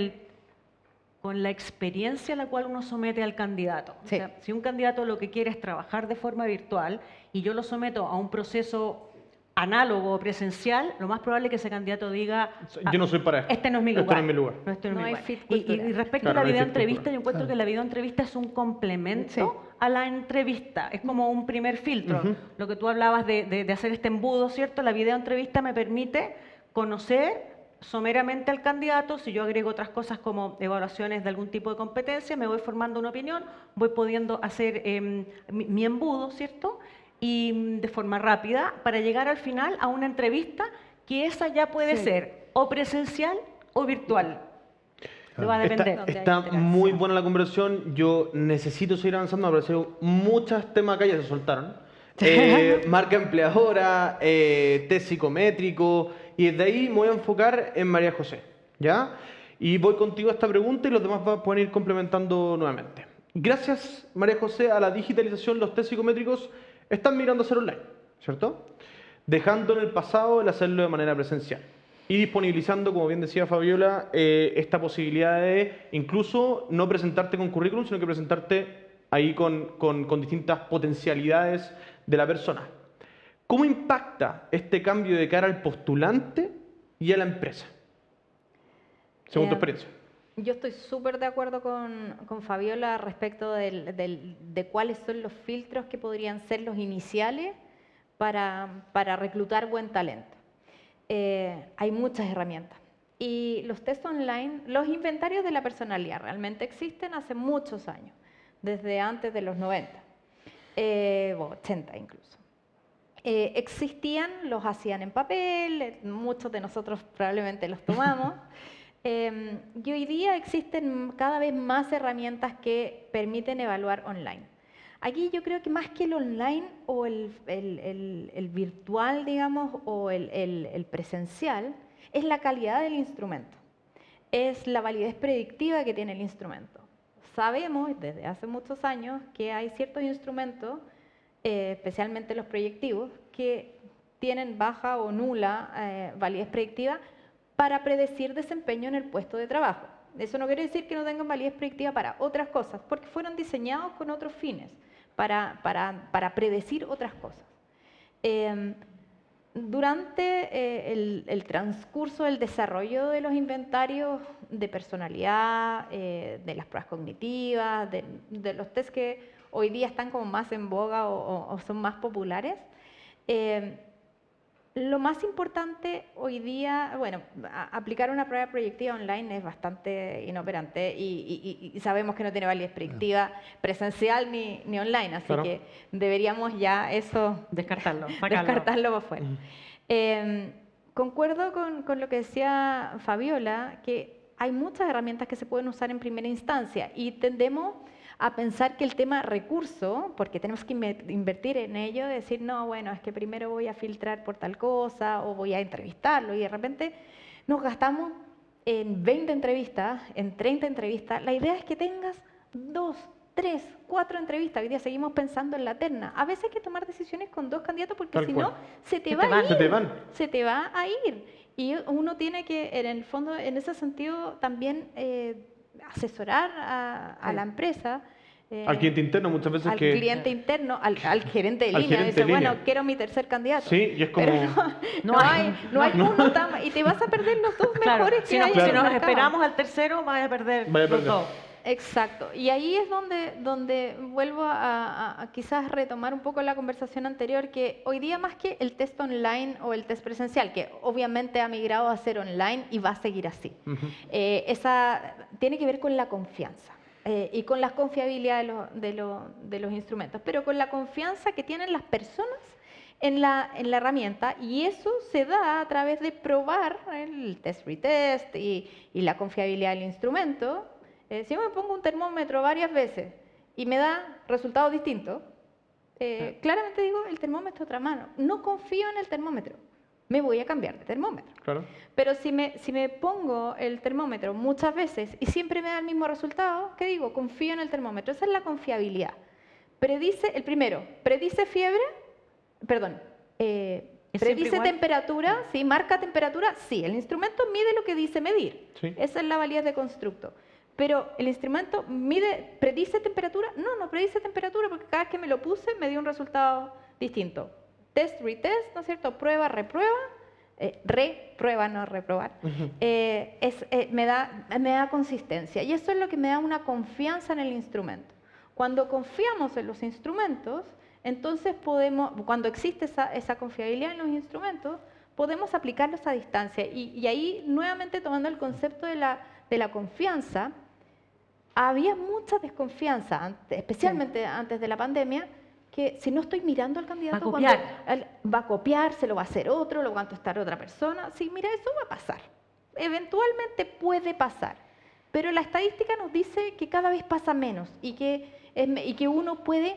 la experiencia a la cual uno somete al candidato. Sí. O sea, si un candidato lo que quiere es trabajar de forma virtual y yo lo someto a un proceso análogo o presencial, lo más probable es que ese candidato diga, Yo no soy para esto. este no es mi Esto lugar. no es mi lugar. Este no es No mi hay lugar. fit Y cultural. respecto Claro, a no la hay fit videoentrevista, cultural. yo encuentro que la videoentrevista es un complemento a la entrevista, es como un primer filtro. Lo que tú hablabas de hacer este embudo, ¿cierto? La videoentrevista me permite conocer someramente al candidato. Si yo agrego otras cosas como evaluaciones de algún tipo de competencia, me voy formando una opinión, voy pudiendo hacer mi embudo, ¿cierto? Y de forma rápida para llegar al final a una entrevista que esa ya puede Sí. ser o presencial o virtual. Le va a depender. Donde hay Está interacción. muy buena la conversación. Yo necesito seguir avanzando. Me pareció muchos temas acá ya se soltaron. Marca empleadora, test psicométrico. Y desde ahí me voy a enfocar en María José. ¿Ya? Y voy contigo a esta pregunta y los demás pueden ir complementando nuevamente. Gracias, María José, a la digitalización, los test psicométricos están migrando a ser online, ¿cierto? Dejando en el pasado el hacerlo de manera presencial y disponibilizando, como bien decía Fabiola, esta posibilidad de incluso no presentarte con currículum, sino que presentarte ahí con distintas potencialidades de la persona. ¿Cómo impacta este cambio de cara al postulante y a la empresa? Según tu experiencia. Yo estoy súper de acuerdo con Fabiola respecto de cuáles son los filtros que podrían ser los iniciales para reclutar buen talento. Hay muchas herramientas. Y los test online, los inventarios de la personalidad realmente existen hace muchos años, desde antes de los 90, o 80 incluso. Existían, los hacían en papel, muchos de nosotros probablemente los tomamos. Y hoy día existen cada vez más herramientas que permiten evaluar online. Aquí yo creo que más que el online o el virtual, digamos, o el presencial, es la calidad del instrumento, es la validez predictiva que tiene el instrumento. Sabemos desde hace muchos años que hay ciertos instrumentos, especialmente los proyectivos, que tienen baja o nula validez predictiva para predecir desempeño en el puesto de trabajo. Eso no quiere decir que no tengan validez predictiva para otras cosas, porque fueron diseñados con otros fines, para predecir otras cosas. Durante el transcurso del desarrollo de los inventarios de personalidad, de las pruebas cognitivas, de los test que hoy día están como más en boga o son más populares, lo más importante hoy día, bueno, aplicar una prueba proyectiva online es bastante inoperante y sabemos que no tiene validez predictiva presencial ni online, así Claro. que deberíamos ya eso Descartarlo. descartarlo por fuera. Concuerdo con lo que decía Fabiola, que hay muchas herramientas que se pueden usar en primera instancia y tendemos a pensar que el tema recurso, porque tenemos que invertir en ello, decir, no, bueno, es que primero voy a filtrar por tal cosa o voy a entrevistarlo y de repente nos gastamos en 20 entrevistas, en 30 entrevistas. La idea es que tengas 2, 3, 4 entrevistas. Hoy día seguimos pensando en la terna. A veces hay que tomar decisiones con 2 candidatos porque Tal si cual. no, se te Se va te a van. ir. Se te van. Se te va a ir. Y uno tiene que, en el fondo, en ese sentido, también asesorar a la empresa. Al cliente interno muchas veces al que... cliente interno, al gerente de Al línea, gerente dice, de línea. bueno, quiero mi tercer candidato. Sí, y es como... Pero no hay uno tan... Y te vas a perder los dos Claro, mejores si que nos, hay si en el nos mercado. esperamos al tercero, vaya a perder Vaya a los perder. dos. Exacto. Y ahí es donde vuelvo a quizás retomar un poco la conversación anterior, que hoy día más que el test online o el test presencial, que obviamente ha migrado a ser online y va a seguir así, esa tiene que ver con la confianza. Y con la confiabilidad de los instrumentos, pero con la confianza que tienen las personas en la herramienta, y eso se da a través de probar el test-retest y la confiabilidad del instrumento. Si yo me pongo un termómetro varias veces y me da resultados distintos, claramente digo, el termómetro otra mano. No confío en el termómetro, me voy a cambiar de termómetro. Claro. Pero si me pongo el termómetro muchas veces y siempre me da el mismo resultado, ¿qué digo? Confío en el termómetro. Esa es la confiabilidad. El primero, predice fiebre, perdón, ¿Es siempre predice igual? temperatura, ¿sí? Marca temperatura, sí. El instrumento mide lo que dice medir. Sí. Esa es la validez de constructo. Pero el instrumento predice temperatura, no predice temperatura porque cada vez que me lo puse me dio un resultado distinto. Test, retest, ¿no es cierto? Prueba, reprueba, reprueba, no reprobar. Me da consistencia y eso es lo que me da una confianza en el instrumento. Cuando confiamos en los instrumentos, entonces cuando existe esa confiabilidad en los instrumentos, podemos aplicarlos a distancia. Y ahí, nuevamente tomando el concepto de la confianza, había mucha desconfianza, especialmente antes de la pandemia, que si no estoy mirando al candidato, va a copiar, se lo va a hacer otro, lo va a contestar otra persona. Sí, mira, eso va a pasar. Eventualmente puede pasar. Pero la estadística nos dice que cada vez pasa menos y que uno puede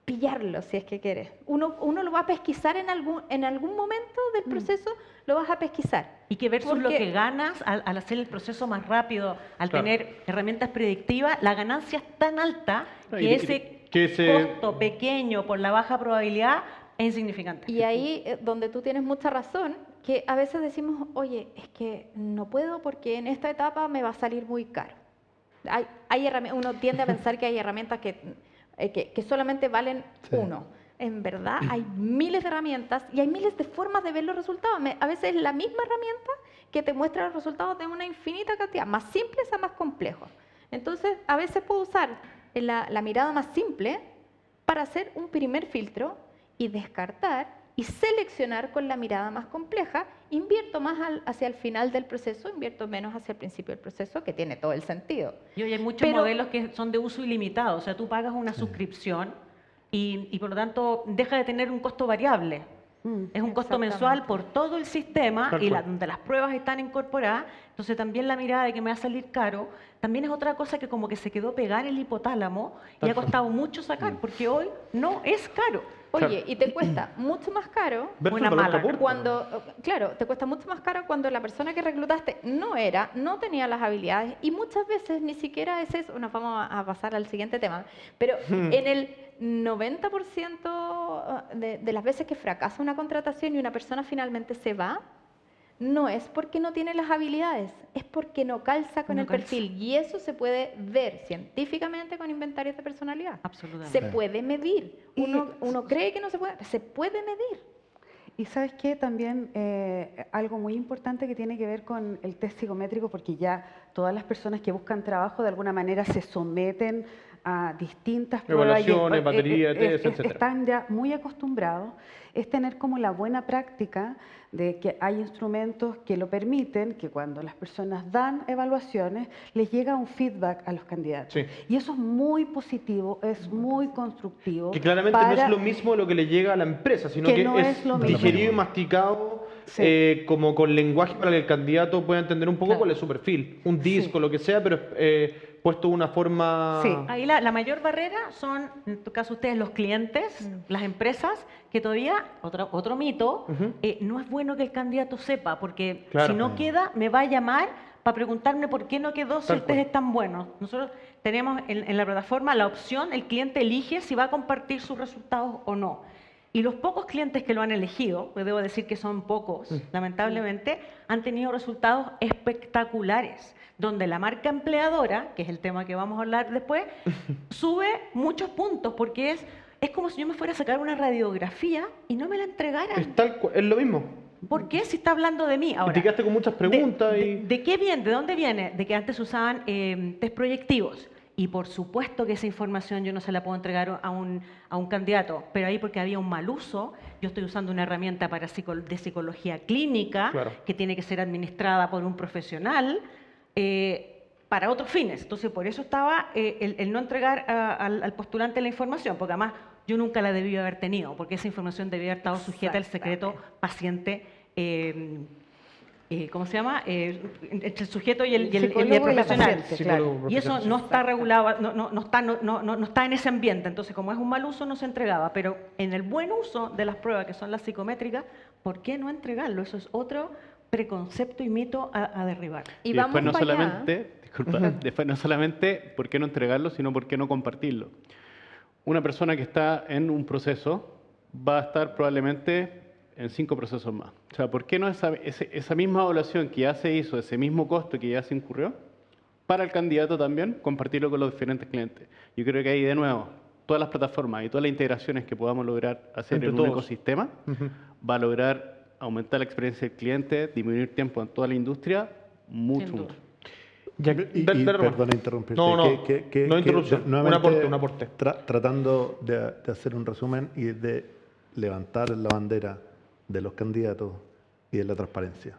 pillarlo si es que quiere. Uno lo va a pesquisar en algún momento del proceso, lo vas a pesquisar. Y que versus lo Porque- que ganas al hacer el proceso más rápido, al Claro. tener herramientas predictivas, la ganancia es tan alta que que ese- costo pequeño por la baja probabilidad es insignificante. Y ahí donde tú tienes mucha razón, que a veces decimos, oye, es que no puedo porque en esta etapa me va a salir muy caro. Uno tiende a pensar que hay herramientas que solamente valen Sí. uno. En verdad hay miles de herramientas y hay miles de formas de ver los resultados. A veces es la misma herramienta que te muestra los resultados de una infinita cantidad, más simples a más complejos. Entonces, a veces puedo usar la mirada más simple para hacer un primer filtro y descartar y seleccionar con la mirada más compleja. Invierto más hacia el final del proceso, invierto menos hacia el principio del proceso, que tiene todo el sentido. Y hoy hay muchos Pero- modelos que son de uso ilimitado, o sea, tú pagas una suscripción y por lo tanto deja de tener un costo variable. Es un costo mensual por todo el sistema Tal y cual. donde las pruebas están incorporadas. Entonces también la mirada de que me va a salir caro, también es otra cosa que como que se quedó pegada en el hipotálamo y Tal ha cual. costado mucho sacar, porque hoy no es caro. Oye, Claro. y te cuesta mucho más caro Versus Una el valor mala. que aporta. cuando, claro, te cuesta mucho más caro cuando la persona que reclutaste no tenía las habilidades y muchas veces ni siquiera es eso. Nos vamos a pasar al siguiente tema, pero en el 90% de las veces que fracasa una contratación y una persona finalmente se va, no es porque no tiene las habilidades, es porque no calza con No el calza. perfil y eso se puede ver científicamente con inventarios de personalidad. Absolutamente. Se puede medir. Y- Uno cree que no se puede medir. Y sabes qué, también algo muy importante que tiene que ver con el test psicométrico, porque ya todas las personas que buscan trabajo de alguna manera se someten a distintas pruebas. Evaluaciones, batería, test, etcétera. Están ya muy acostumbrados, es tener como la buena práctica de que hay instrumentos que lo permiten, que cuando las personas dan evaluaciones, les llega un feedback a los candidatos. Sí. Y eso es muy positivo, es muy constructivo. Que claramente no es lo mismo lo que le llega a la empresa, sino que no es es lo mismo. digerido y masticado Sí. como con lenguaje para que el candidato pueda entender un poco Claro. cuál es su perfil. Un disco, Sí. lo que sea, pero puesto de una forma... Sí. Ahí la mayor barrera son, en tu caso ustedes, los clientes, las empresas, que todavía, otro mito, Ujú. no es bueno que el candidato sepa, porque Claro. si no queda, me va a llamar para preguntarme por qué no quedó si Tal el cual. test es tan bueno. Nosotros tenemos en la plataforma la opción, el cliente elige si va a compartir sus resultados o no. Y los pocos clientes que lo han elegido, pues debo decir que son pocos, lamentablemente, han tenido resultados espectaculares, donde la marca empleadora, que es el tema que vamos a hablar después, sube muchos puntos, porque es como si yo me fuera a sacar una radiografía y no me la entregaran. Es lo mismo. ¿Por qué? Si está hablando de mí. Ahora, y te quedaste con muchas preguntas. ¿De qué viene? ¿De dónde viene? De que antes usaban test proyectivos. Y por supuesto que esa información yo no se la puedo entregar a un candidato, pero ahí porque había un mal uso, yo estoy usando una herramienta de psicología clínica Claro. que tiene que ser administrada por un profesional para otros fines. Entonces, por eso estaba el no entregar al postulante la información, porque además yo nunca la debí haber tenido, porque esa información debía haber estado sujeta al secreto paciente. ¿Cómo se llama? Entre el sujeto y el psicólogo y la profesional. paciente, claro. Y eso no está regulado, no está en ese ambiente. Entonces, como es un mal uso, no se entregaba. Pero en el buen uso de las pruebas, que son las psicométricas, ¿por qué no entregarlo? Eso es otro preconcepto y mito a derribar. Y después vamos no para allá. solamente, disculpa, después no solamente por qué no entregarlo, sino por qué no compartirlo. Una persona que está en un proceso va a estar probablemente en 5 procesos más. O sea, ¿por qué no esa misma evaluación que ya se hizo, ese mismo costo que ya se incurrió, para el candidato también, compartirlo con los diferentes clientes? Yo creo que ahí, de nuevo, todas las plataformas y todas las integraciones que podamos lograr hacer Entre en un todos. ecosistema, va a lograr aumentar la experiencia del cliente, disminuir tiempo en toda la industria, mucho, Sin duda. mucho. Ya, Y dale, Román. perdona interrumpirte. No, no interrupción, un nuevamente, aporte. Tratando de hacer un resumen y de levantar la bandera de los candidatos y de la transparencia.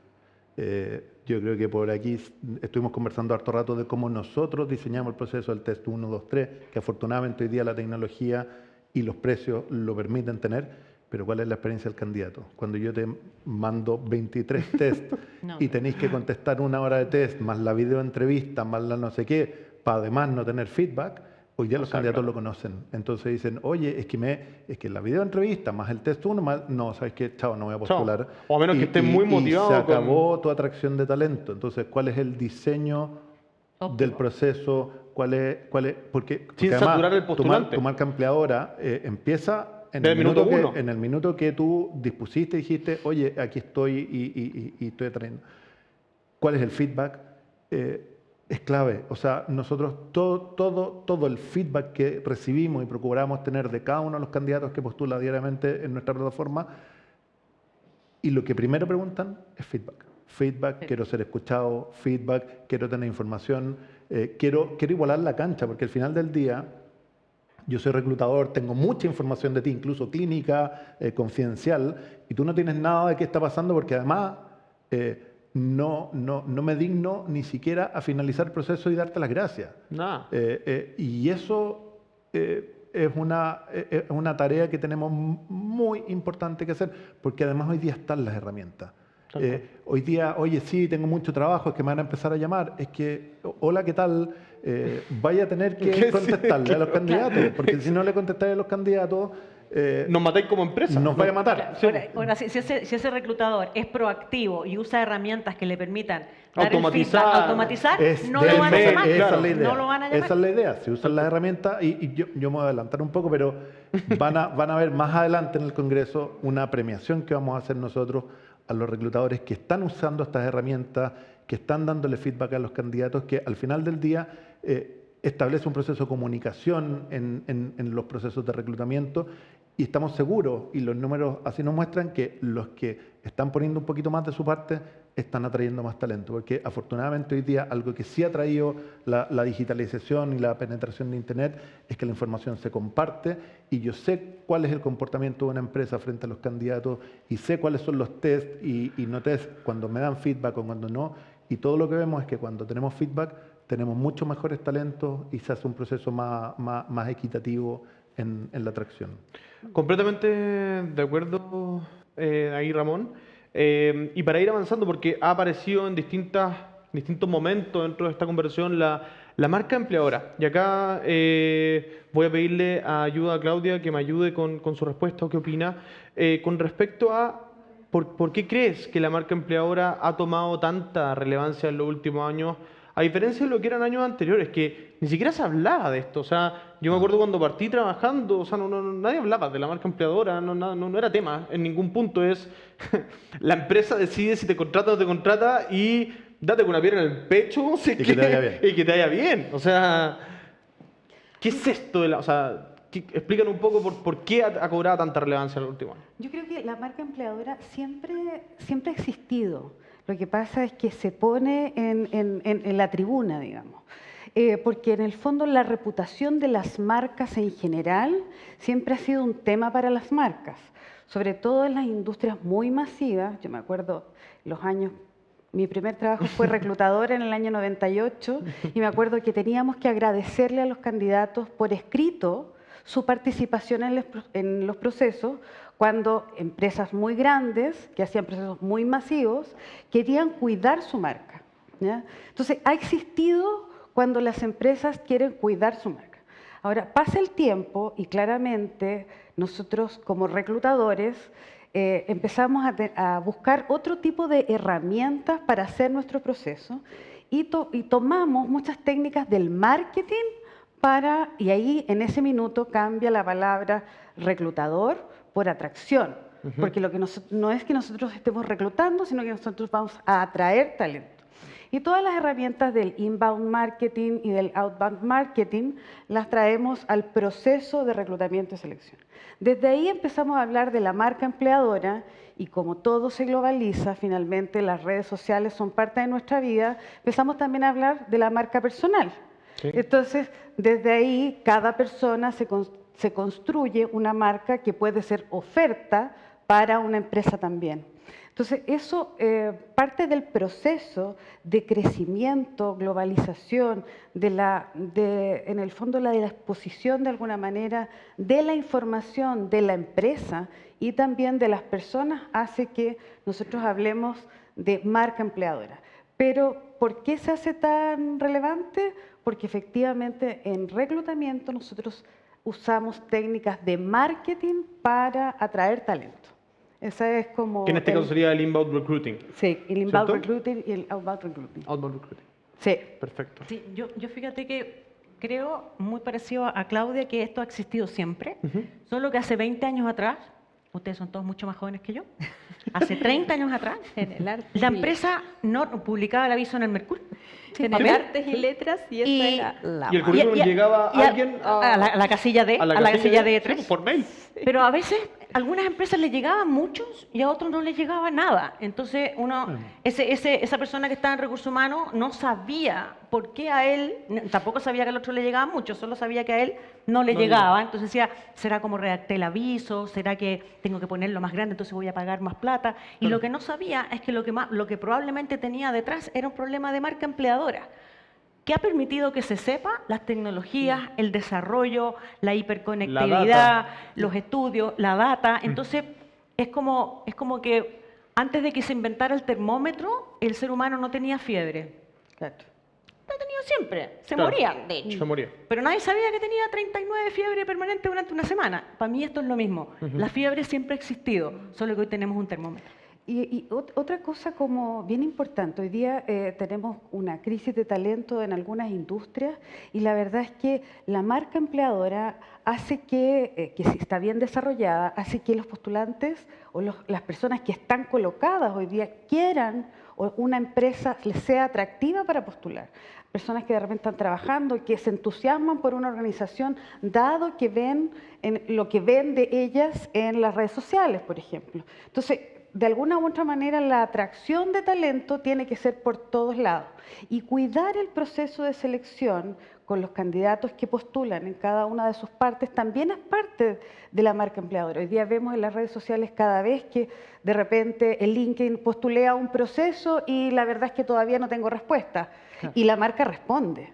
Yo creo que por aquí estuvimos conversando harto rato de cómo nosotros diseñamos el proceso del test 1, 2, 3, que afortunadamente hoy día la tecnología y los precios lo permiten tener, pero ¿cuál es la experiencia del candidato? Cuando yo te mando 23 test No. y tenéis que contestar 1 hora de test, más la videoentrevista, más la no sé qué, para además no tener feedback, hoy día los candidatos lo conocen. Entonces dicen, oye, es que la videoentrevista más el test 1, más, no, ¿sabes qué? Chao, no voy a postular. O a menos que estés muy motivado Y se con- acabó tu atracción de talento. Entonces, ¿cuál es el diseño Óptimo. del proceso? Porque Sin además, saturar el postulante. tu marca empleadora empieza en Desde el, el minuto minuto uno. en el minuto que tú dispusiste y dijiste, oye, aquí estoy y estoy atrayendo. ¿Cuál es el feedback? Es clave. O sea, nosotros todo el feedback que recibimos y procuramos tener de cada uno de los candidatos que postula diariamente en nuestra plataforma, y lo que primero preguntan es feedback. Feedback, quiero ser escuchado, feedback, quiero tener información, quiero igualar la cancha, porque al final del día yo soy reclutador, tengo mucha información de ti, incluso clínica, confidencial, y tú no tienes nada de qué está pasando porque además no me digno ni siquiera a finalizar el proceso y darte las gracias. Nada. Y eso es una tarea que tenemos muy importante que hacer, porque además hoy día están las herramientas. Hoy día, oye, sí, tengo mucho trabajo, es que me van a empezar a llamar, es que, hola, ¿qué tal? Vaya a tener que contestarle a los candidatos, porque si no le contestáis a los candidatos, Nos matáis como empresa. nos vaya a matar. Ahora, si ese reclutador es proactivo y usa herramientas que le permitan dar el Automatizar. feedback, automatizar, no de lo van a ley, llamar. esa es la idea. No lo van a llamar. Esa es la idea. Se usan las herramientas y yo me voy a adelantar un poco, pero van a ver más adelante en el Congreso una premiación que vamos a hacer nosotros a los reclutadores que están usando estas herramientas, que están dándole feedback a los candidatos, que al final del día establece un proceso de comunicación en los procesos de reclutamiento, y estamos seguros, y los números así nos muestran, que los que están poniendo un poquito más de su parte están atrayendo más talento, porque afortunadamente hoy día algo que sí ha traído la digitalización y la penetración de Internet es que la información se comparte y yo sé cuál es el comportamiento de una empresa frente a los candidatos y sé cuáles son los test y no test cuando me dan feedback o cuando no, y todo lo que vemos es que cuando tenemos feedback tenemos muchos mejores talentos y se hace un proceso más equitativo en la atracción. Completamente de acuerdo ahí, Ramón. Y para ir avanzando, porque ha aparecido en distintos momentos dentro de esta conversación la marca empleadora. Y acá voy a pedirle ayuda a Claudia que me ayude con su respuesta o qué opina. Con respecto a ¿por qué crees que la marca empleadora ha tomado tanta relevancia en los últimos años? A diferencia de lo que eran años anteriores, que ni siquiera se hablaba de esto. O sea, yo me acuerdo cuando partí trabajando, o sea, nadie hablaba de la marca empleadora, no era tema en ningún punto. Es la empresa decide si te contrata o no te contrata y date con una piedra en el pecho Y que te vaya bien. y que te vaya bien. O sea, ¿qué es esto? O sea, explícanos un poco por qué ha cobrado tanta relevancia en los últimos años. Yo creo que la marca empleadora siempre ha existido. Lo que pasa es que se pone en la tribuna, digamos. Porque en el fondo la reputación de las marcas en general siempre ha sido un tema para las marcas, sobre todo en las industrias muy masivas. Yo me acuerdo los años, mi primer trabajo fue reclutadora en el año 98 y me acuerdo que teníamos que agradecerle a los candidatos por escrito su participación en los procesos, cuando empresas muy grandes, que hacían procesos muy masivos, querían cuidar su marca, ¿ya? Entonces, ha existido cuando las empresas quieren cuidar su marca. Ahora, pasa el tiempo y claramente nosotros como reclutadores empezamos a buscar otro tipo de herramientas para hacer nuestro proceso y tomamos muchas técnicas del marketing y ahí en ese minuto cambia la palabra reclutador por atracción, porque lo que no es que nosotros estemos reclutando, sino que nosotros vamos a atraer talento. Y todas las herramientas del inbound marketing y del outbound marketing las traemos al proceso de reclutamiento y selección. Desde ahí empezamos a hablar de la marca empleadora y como todo se globaliza, finalmente las redes sociales son parte de nuestra vida, empezamos también a hablar de la marca personal. Sí. Entonces, desde ahí cada persona se construye una marca que puede ser oferta para una empresa también. Entonces, eso parte del proceso de crecimiento, globalización, en el fondo de la exposición de alguna manera de la información de la empresa y también de las personas, hace que nosotros hablemos de marca empleadora. Pero, ¿por qué se hace tan relevante? Porque efectivamente en reclutamiento nosotros usamos técnicas de marketing para atraer talento. Esa es como... Que en este caso sería el inbound recruiting. Sí, el inbound ¿cierto? recruiting y el outbound recruiting. Outbound recruiting. Sí. Perfecto. Sí, yo fíjate que creo, muy parecido a Claudia, que esto ha existido siempre, solo que hace 20 años atrás, ustedes son todos mucho más jóvenes que yo, hace 30 años atrás, la empresa no publicaba el aviso en el Mercurio. En el Artes y Letras, y esa era la... Y el currículum llegaba a alguien a la casilla D, a la casilla D3. Sí, por mail. Pero a veces a algunas empresas les llegaban muchos y a otros no les llegaba nada. Entonces esa persona que estaba en recursos humanos no sabía por qué a él, tampoco sabía que al otro le llegaban muchos, solo sabía que a él no le llegaba. Entonces decía, ¿será como redacté el aviso? ¿Será que tengo que ponerlo más grande, entonces voy a pagar más plata? Y lo que no sabía es que lo que probablemente tenía detrás era un problema de marca empleadora, que ha permitido que se sepa las tecnologías, el desarrollo, la hiperconectividad, los estudios, la data. Entonces, es como que antes de que se inventara el termómetro, el ser humano no tenía fiebre. Claro. Lo ha tenido siempre. Se morían, de hecho. Se moría. Pero nadie sabía que tenía 39 fiebre permanente durante una semana. Para mí esto es lo mismo. La fiebre siempre ha existido, solo que hoy tenemos un termómetro. Y otra cosa como bien importante, hoy día tenemos una crisis de talento en algunas industrias y la verdad es que la marca empleadora hace que si está bien desarrollada, hace que los postulantes o las personas que están colocadas hoy día quieran o una empresa les sea atractiva para postular. Personas que de repente están trabajando y que se entusiasman por una organización dado que ven lo que ven de ellas en las redes sociales, por ejemplo. Entonces, de alguna u otra manera la atracción de talento tiene que ser por todos lados. Y cuidar el proceso de selección con los candidatos que postulan en cada una de sus partes también es parte de la marca empleadora. Hoy día vemos en las redes sociales cada vez que de repente el LinkedIn postulea un proceso y la verdad es que todavía no tengo respuesta. Y la marca responde.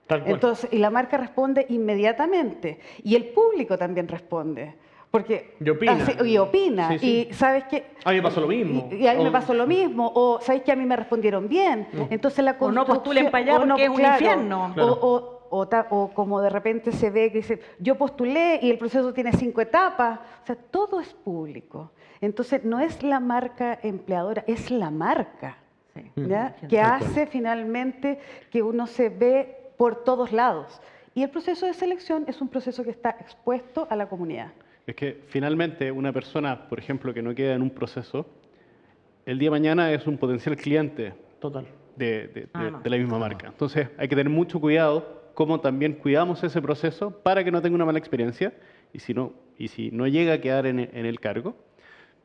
Tal cual. Entonces, y la marca responde inmediatamente. Y el público también responde. Porque Y opina. y opina. Sí, sí. Y sabes que A mí me pasó lo mismo. y a mí me pasó lo mismo, o sabes que a mí me respondieron bien. Entonces la O no postulen construcción- para allá o no, porque es un claro, infierno. Claro. O como de repente se ve que dice, yo postulé y el proceso tiene 5 etapas. O sea, todo es público. Entonces no es la marca empleadora, es la marca, Sí. ¿ya? Que hace finalmente que uno se ve por todos lados. Y el proceso de selección es un proceso que está expuesto a la comunidad. Es que finalmente una persona, por ejemplo, que no queda en un proceso, el día de mañana es un potencial cliente Total. de no. la misma marca. Entonces hay que tener mucho cuidado cómo también cuidamos ese proceso para que no tenga una mala experiencia y si no llega a quedar en el cargo,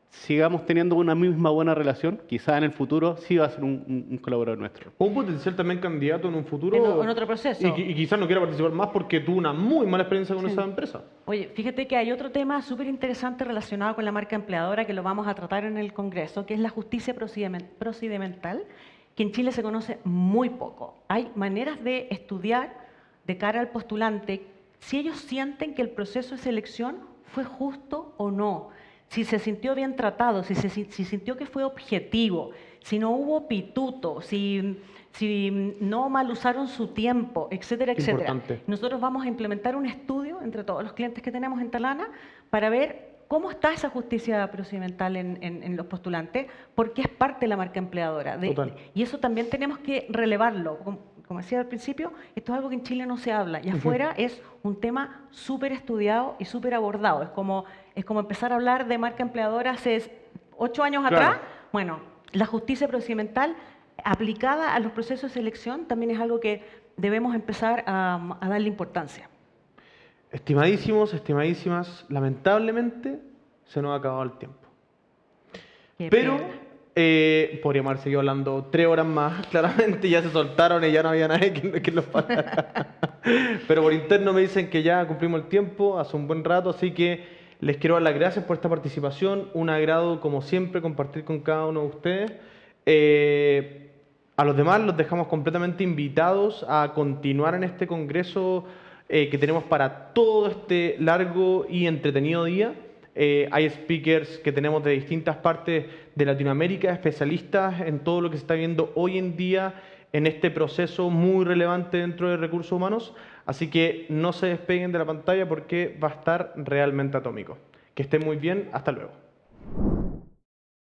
sigamos teniendo una misma buena relación, quizás en el futuro sí va a ser un colaborador nuestro. O un potencial también candidato en un futuro. En otro proceso. Y quizás no quiera participar más porque tuvo una muy mala experiencia con esa empresa. Oye, fíjate que hay otro tema súper interesante relacionado con la marca empleadora que lo vamos a tratar en el Congreso, que es la justicia procedimental, que en Chile se conoce muy poco. Hay maneras de estudiar de cara al postulante si ellos sienten que el proceso de selección fue justo o no, si se sintió bien tratado, si sintió que fue objetivo, si no hubo pituto, si no mal usaron su tiempo, etcétera, etcétera. Importante. Nosotros vamos a implementar un estudio entre todos los clientes que tenemos en Talana para ver cómo está esa justicia procedimental en los postulantes, porque es parte de la marca empleadora. Total. Y eso también tenemos que relevarlo. Como decía al principio, esto es algo que en Chile no se habla y afuera es un tema súper estudiado y súper abordado. Es como empezar a hablar de marca empleadora hace 8 años Claro. atrás. Bueno, la justicia procedimental aplicada a los procesos de selección también es algo que debemos empezar a darle importancia. Estimadísimos, estimadísimas, lamentablemente se nos ha acabado el tiempo. Qué Pero pena. podríamos haber seguido hablando 3 horas más, claramente ya se soltaron y ya no había nadie que los parara. Pero por interno me dicen que ya cumplimos el tiempo, hace un buen rato, así que les quiero dar las gracias por esta participación. Un agrado, como siempre, compartir con cada uno de ustedes. A los demás los dejamos completamente invitados a continuar en este congreso que tenemos para todo este largo y entretenido día. Hay speakers que tenemos de distintas partes de Latinoamérica, especialistas en todo lo que se está viendo hoy en día en este proceso muy relevante dentro de recursos humanos. Así que no se despeguen de la pantalla porque va a estar realmente atómico. Que estén muy bien, hasta luego.